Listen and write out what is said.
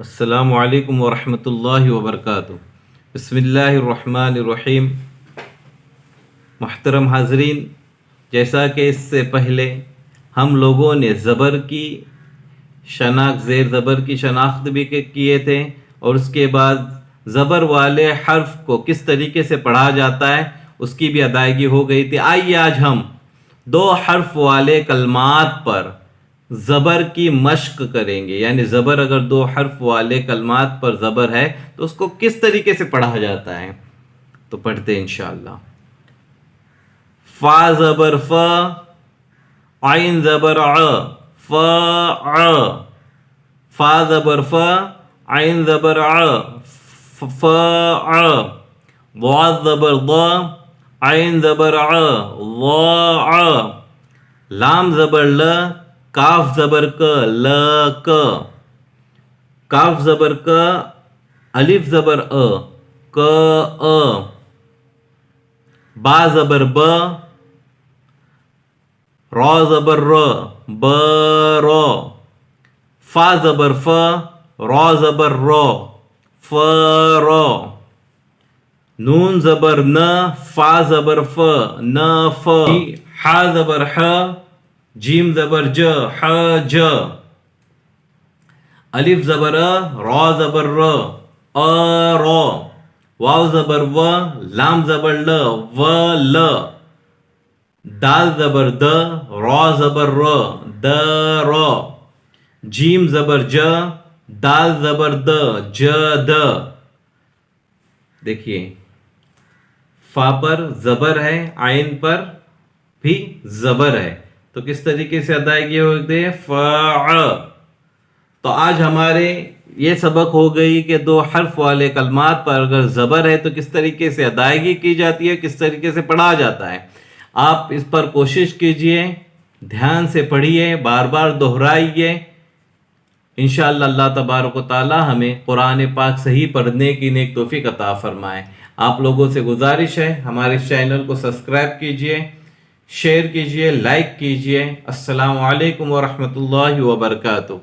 अस्सलामु अलैकुम वरहमतुल्लाहि वबरकातुहू। बिस्मिल्लाहिर्रहमानिर्रहीम। मुहतरम हाज़रीन, जैसा कि इससे पहले हम लोगों ने ज़बर की शनाख्त, ज़ेर ज़बर की शनाख्त भी किए थे और उसके बाद ज़बर वाले हर्फ को किस तरीके से पढ़ा जाता है उसकी भी अदायगी हो गई थी। आइए आज हम दो हर्फ वाले कलमात पर ज़बर की मश्क करेंगे, यानी ज़बर अगर दो हर्फ वाले कलमात पर ज़बर है तो उसको किस तरीके से पढ़ा जाता है। तो पढ़ते हैं इंशाअल्लाह। फ़ा ज़बर फ़, आइन ज़बर अ, फ़ अ। फ़ा ज़बर फ़, आइन ज़बर अ, फ़ अ। ज़ ज़बर ज़, आइन ज़बर अ, ज़ अ। लाम ज़बर ल, काफ ज़बर क, ल क। काफ ज़बर क, अलिफ ज़बर अ, क अ। बा ज़बर ब, रॉ ज़बर र, ब र। फा ज़बर फ, रॉ ज़बर र, फ र। नून ज़बर न, फा ज़बर फ, न फ। हा ज़बर ह, जीम ज़बर ज, ह ज। अलिफ ज़बर अ, रॉ ज़बर र, अ र। वाव ज़बर व, लाम ज़बर ल, व ल। दाल ज़बर द, रॉ ज़बर र, द र। जीम ज़बर ज, दाल ज़बर द, ज द। देखिए, फा पर ज़बर है, आइन पर भी ज़बर है, तो किस तरीके से अदायगी होती है, फ़। तो आज हमारे ये सबक हो गई कि दो हर्फ वाले कलमात पर अगर ज़बर है तो किस तरीके से अदायगी की जाती है, किस तरीके से पढ़ा जाता है। आप इस पर कोशिश कीजिए, ध्यान से पढ़िए, बार बार दोहराइए। इंशाअल्लाह अल्लाह तबारक व तआला हमें कुरान पाक सही पढ़ने की नेक तौफीक अता फरमाए। आप लोगों से गुजारिश है, हमारे इस चैनल को सब्सक्राइब कीजिए, शेयर कीजिए, लाइक कीजिए। अस्सलामु अलैकुम व रहमतुल्लाहि व बरकातुहू।